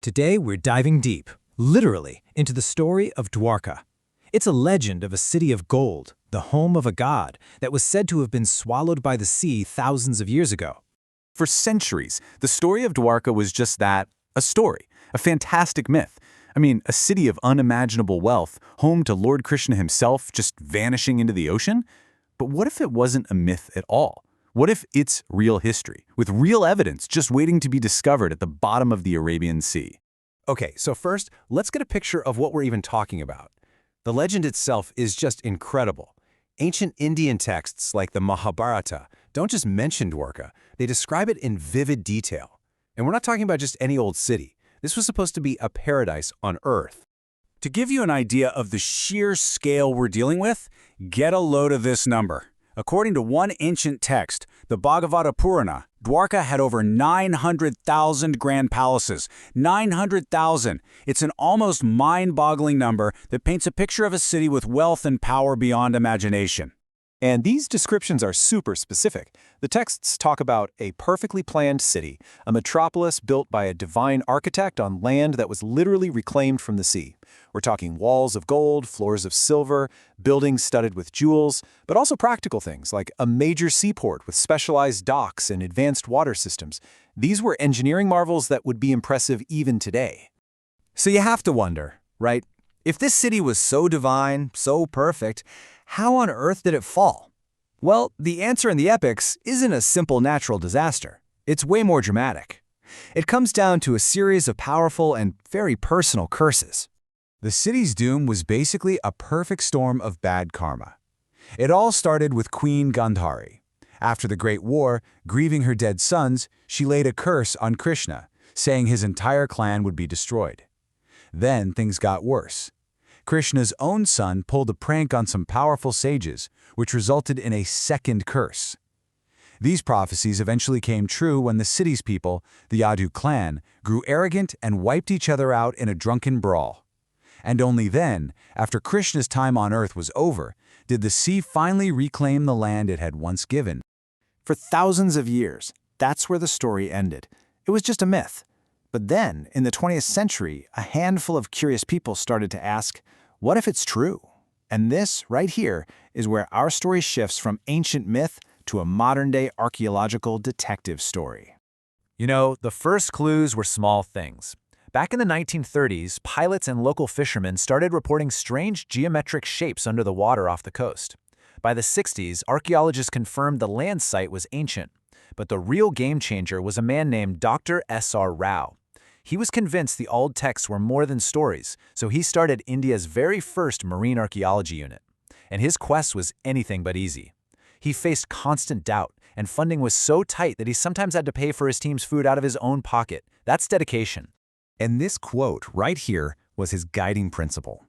Today we're diving deep, literally, into the story of Dwarka. It's a legend of a city of gold, the home of a god, that was said to have been swallowed by the sea thousands of years ago. For centuries, the story of Dwarka was just that, a story, a fantastic myth. A city of unimaginable wealth, home to Lord Krishna himself just vanishing into the ocean? But what if it wasn't a myth at all? What if it's real history, with real evidence just waiting to be discovered at the bottom of the Arabian Sea? Okay, so first, let's get a picture of what we're even talking about. The legend itself is just incredible. Ancient Indian texts like the Mahabharata don't just mention Dwarka, they describe it in vivid detail. And we're not talking about just any old city. This was supposed to be a paradise on Earth. To give you an idea of the sheer scale we're dealing with, get a load of this number. According to one ancient text, the Bhagavata Purana, Dwarka had over 900,000 grand palaces. 900,000! It's an almost mind-boggling number that paints a picture of a city with wealth and power beyond imagination. And these descriptions are super specific. The texts talk about a perfectly planned city, a metropolis built by a divine architect on land that was literally reclaimed from the sea. We're talking walls of gold, floors of silver, buildings studded with jewels, but also practical things like a major seaport with specialized docks and advanced water systems. These were engineering marvels that would be impressive even today. So you have to wonder, right? If this city was so divine, so perfect, how on earth did it fall? Well, the answer in the epics isn't a simple natural disaster. It's way more dramatic. It comes down to a series of powerful and very personal curses. The city's doom was basically a perfect storm of bad karma. It all started with Queen Gandhari. After the Great War, grieving her dead sons, she laid a curse on Krishna, saying his entire clan would be destroyed. Then things got worse. Krishna's own son pulled a prank on some powerful sages, which resulted in a second curse. These prophecies eventually came true when the city's people, the Yadu clan, grew arrogant and wiped each other out in a drunken brawl. And only then, after Krishna's time on earth was over, did the sea finally reclaim the land it had once given. For thousands of years, that's where the story ended. It was just a myth. But then, in the 20th century, a handful of curious people started to ask, what if it's true? And this, right here, is where our story shifts from ancient myth to a modern-day archaeological detective story. You know, the first clues were small things. Back in the 1930s, pilots and local fishermen started reporting strange geometric shapes under the water off the coast. By the 60s, archaeologists confirmed the land site was ancient. But the real game-changer was a man named Dr. S.R. Rao. He was convinced the old texts were more than stories, so he started India's very first marine archaeology unit. And his quest was anything but easy. He faced constant doubt, and funding was so tight that he sometimes had to pay for his team's food out of his own pocket. That's dedication. And this quote right here was his guiding principle.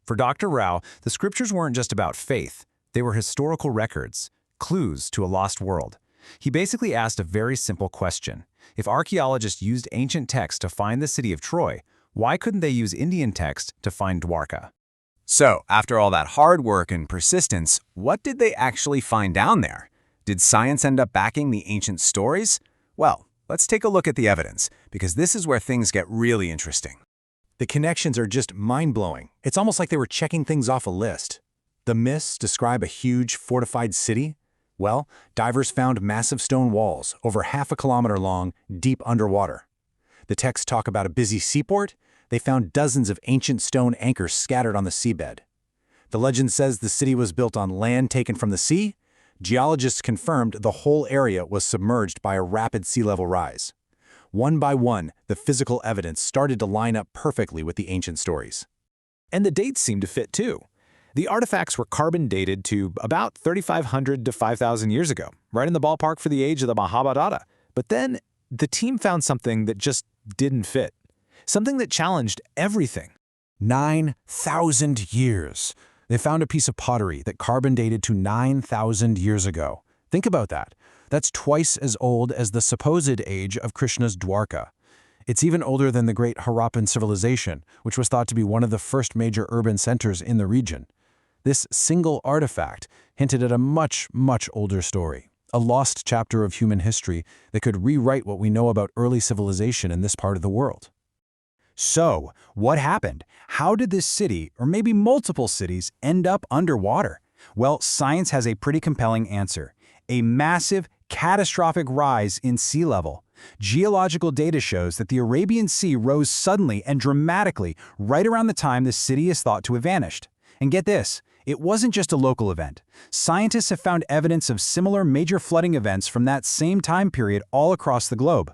For Dr. Rao, the scriptures weren't just about faith. They were historical records, clues to a lost world. He basically asked a very simple question. If archaeologists used ancient texts to find the city of Troy, why couldn't they use Indian text to find Dwarka? So, after all that hard work and persistence, what did they actually find down there? Did science end up backing the ancient stories? Well, let's take a look at the evidence, because this is where things get really interesting. The connections are just mind-blowing. It's almost like they were checking things off a list. The myths describe a huge, fortified city. Well, divers found massive stone walls, over half a kilometer long, deep underwater. The texts talk about a busy seaport. They found dozens of ancient stone anchors scattered on the seabed. The legend says the city was built on land taken from the sea. Geologists confirmed the whole area was submerged by a rapid sea level rise. One by one, the physical evidence started to line up perfectly with the ancient stories. And the dates seemed to fit too. The artifacts were carbon dated to about 3,500 to 5,000 years ago, right in the ballpark for the age of the Mahabharata. But then the team found something that just didn't fit. Something that challenged everything. 9,000 years. They found a piece of pottery that carbon dated to 9,000 years ago. Think about that. That's twice as old as the supposed age of Krishna's Dwarka. It's even older than the great Harappan civilization, which was thought to be one of the first major urban centers in the region. This single artifact hinted at a much, much older story, a lost chapter of human history that could rewrite what we know about early civilization in this part of the world. So, what happened? How did this city, or maybe multiple cities, end up underwater? Well, science has a pretty compelling answer. A massive, catastrophic rise in sea level. Geological data shows that the Arabian Sea rose suddenly and dramatically right around the time the city is thought to have vanished. And get this, it wasn't just a local event. Scientists have found evidence of similar major flooding events from that same time period all across the globe.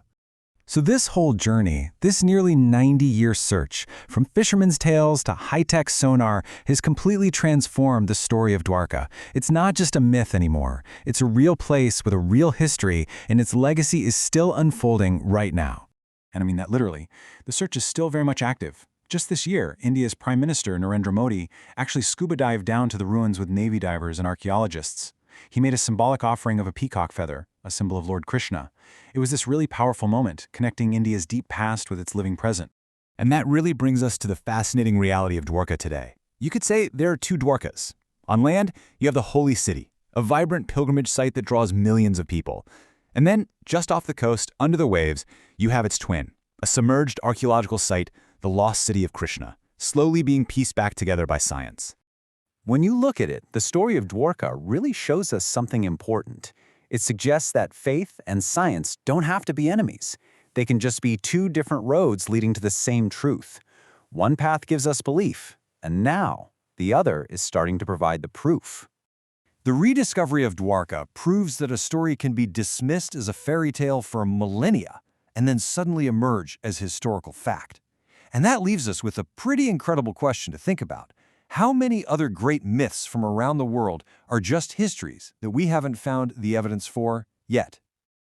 So this whole journey, this nearly 90-year search, from fishermen's tales to high-tech sonar, has completely transformed the story of Dwarka. It's not just a myth anymore. It's a real place with a real history, and its legacy is still unfolding right now. And I mean that literally. The search is still very much active. Just this year, India's Prime Minister, Narendra Modi, actually scuba dived down to the ruins with Navy divers and archaeologists. He made a symbolic offering of a peacock feather, a symbol of Lord Krishna. It was this really powerful moment, connecting India's deep past with its living present. And that really brings us to the fascinating reality of Dwarka today. You could say there are two Dwarkas. On land, you have the Holy City, a vibrant pilgrimage site that draws millions of people. And then, just off the coast, under the waves, you have its twin, a submerged archaeological site, the lost city of Krishna, slowly being pieced back together by science. When you look at it, the story of Dwarka really shows us something important. It suggests that faith and science don't have to be enemies. They can just be two different roads leading to the same truth. One path gives us belief, and now the other is starting to provide the proof. The rediscovery of Dwarka proves that a story can be dismissed as a fairy tale for millennia and then suddenly emerge as historical fact. And that leaves us with a pretty incredible question to think about. How many other great myths from around the world are just histories that we haven't found the evidence for yet?